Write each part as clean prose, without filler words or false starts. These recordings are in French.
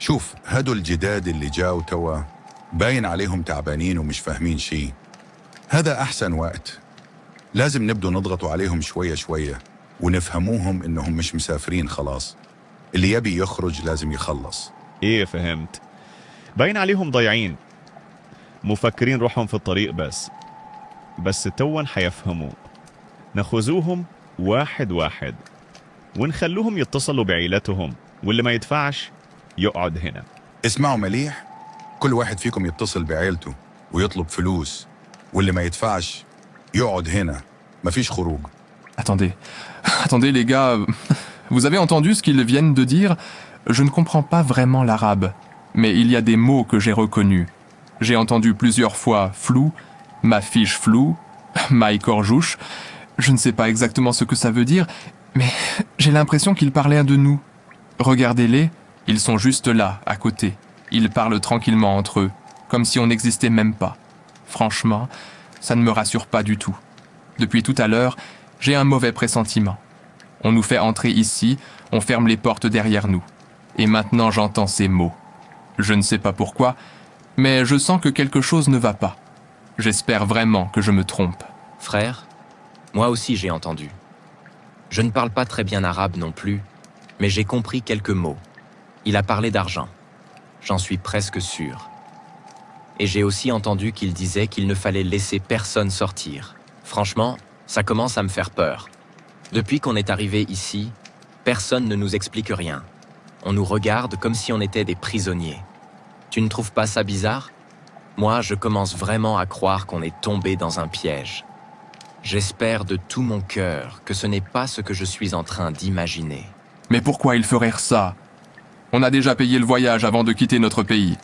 شوف هدول الجداد اللي جاوا توا باين عليهم تعبانين ومش فاهمين شي. هذا أحسن وقت، لازم نبدو نضغطوا عليهم شوية شوية ونفهموهم إنهم مش مسافرين خلاص، اللي يبي يخرج لازم يخلص. إيه فهمت، باين عليهم ضايعين، مفكرين روحهم في الطريق بس توا حيفهموا. نخذوهم واحد واحد ونخلوهم يتصلوا بعيلتهم، واللي ما يدفعش يقعد هنا. اسمعوا مليح، كل واحد فيكم يتصل بعيلته ويطلب فلوس، واللي ما يدفعش يقعد هنا، مفيش خروج. Attendez les gars, vous avez entendu ce qu'ils viennent de dire? Je ne comprends pas vraiment l'arabe, mais il y a des mots que j'ai reconnus. J'ai entendu plusieurs fois flou, ma fiche floue, maï corjouche. Je ne sais pas exactement ce que ça veut dire, mais j'ai l'impression qu'ils parlaient de nous. Regardez-les, ils sont juste là, à côté. Ils parlent tranquillement entre eux, comme si on n'existait même pas. Franchement, ça ne me rassure pas du tout. Depuis tout à l'heure, j'ai un mauvais pressentiment. On nous fait entrer ici, on ferme les portes derrière nous. Et maintenant j'entends ces mots. Je ne sais pas pourquoi, mais je sens que quelque chose ne va pas. J'espère vraiment que je me trompe. Frère, moi aussi j'ai entendu. Je ne parle pas très bien arabe non plus, mais j'ai compris quelques mots. Il a parlé d'argent. J'en suis presque sûr. Et j'ai aussi entendu qu'il disait qu'il ne fallait laisser personne sortir. Franchement, ça commence à me faire peur. Depuis qu'on est arrivé ici, personne ne nous explique rien. On nous regarde comme si on était des prisonniers. Tu ne trouves pas ça bizarre? Moi, je commence vraiment à croire qu'on est tombé dans un piège. J'espère de tout mon cœur que ce n'est pas ce que je suis en train d'imaginer. Mais pourquoi ils feraient ça? On a déjà payé le voyage avant de quitter notre pays.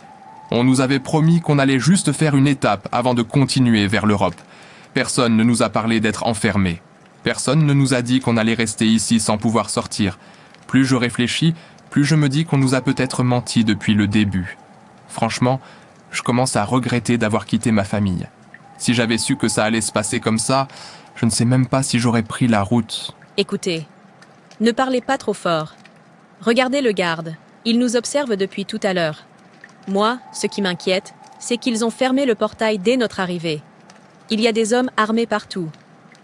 On nous avait promis qu'on allait juste faire une étape avant de continuer vers l'Europe. Personne ne nous a parlé d'être enfermés. Personne ne nous a dit qu'on allait rester ici sans pouvoir sortir. Plus je réfléchis, plus je me dis qu'on nous a peut-être menti depuis le début. Franchement, je commence à regretter d'avoir quitté ma famille. Si j'avais su que ça allait se passer comme ça, je ne sais même pas si j'aurais pris la route. Écoutez, ne parlez pas trop fort. Regardez le garde, il nous observe depuis tout à l'heure. Moi, ce qui m'inquiète, c'est qu'ils ont fermé le portail dès notre arrivée. Il y a des hommes armés partout.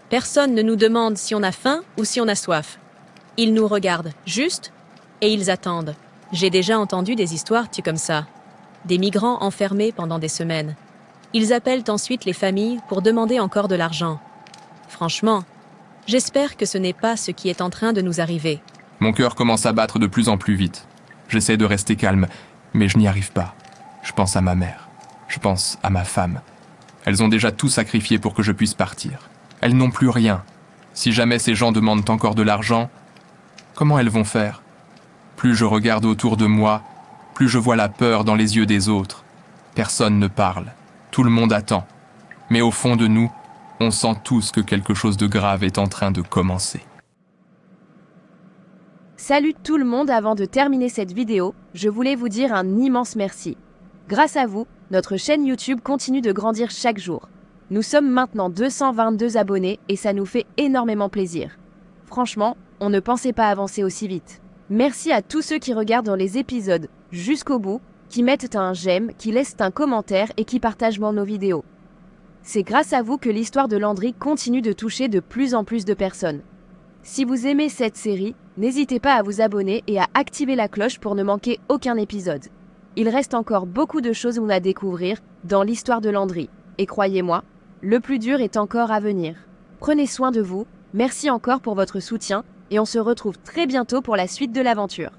Personne ne nous demande si on a faim ou si on a soif. Ils nous regardent, juste, et ils attendent. J'ai déjà entendu des histoires comme ça. Des migrants enfermés pendant des semaines. Ils appellent ensuite les familles pour demander encore de l'argent. Franchement, j'espère que ce n'est pas ce qui est en train de nous arriver. Mon cœur commence à battre de plus en plus vite. J'essaie de rester calme, mais je n'y arrive pas. Je pense à ma mère. Je pense à ma femme. Elles ont déjà tout sacrifié pour que je puisse partir. Elles n'ont plus rien. Si jamais ces gens demandent encore de l'argent, comment elles vont faire? Plus je regarde autour de moi, plus je vois la peur dans les yeux des autres. Personne ne parle. Tout le monde attend. Mais au fond de nous, on sent tous que quelque chose de grave est en train de commencer. Salut tout le monde, avant de terminer cette vidéo, je voulais vous dire un immense merci. Grâce à vous, notre chaîne YouTube continue de grandir chaque jour. Nous sommes maintenant 222 abonnés et ça nous fait énormément plaisir. Franchement, on ne pensait pas avancer aussi vite. Merci à tous ceux qui regardent dans les épisodes jusqu'au bout, qui mettent un j'aime, qui laissent un commentaire et qui partagent nos vidéos. C'est grâce à vous que l'histoire de Landry continue de toucher de plus en plus de personnes. Si vous aimez cette série, n'hésitez pas à vous abonner et à activer la cloche pour ne manquer aucun épisode. Il reste encore beaucoup de choses à découvrir dans l'histoire de Landry. Et croyez-moi, le plus dur est encore à venir. Prenez soin de vous, merci encore pour votre soutien et on se retrouve très bientôt pour la suite de l'aventure.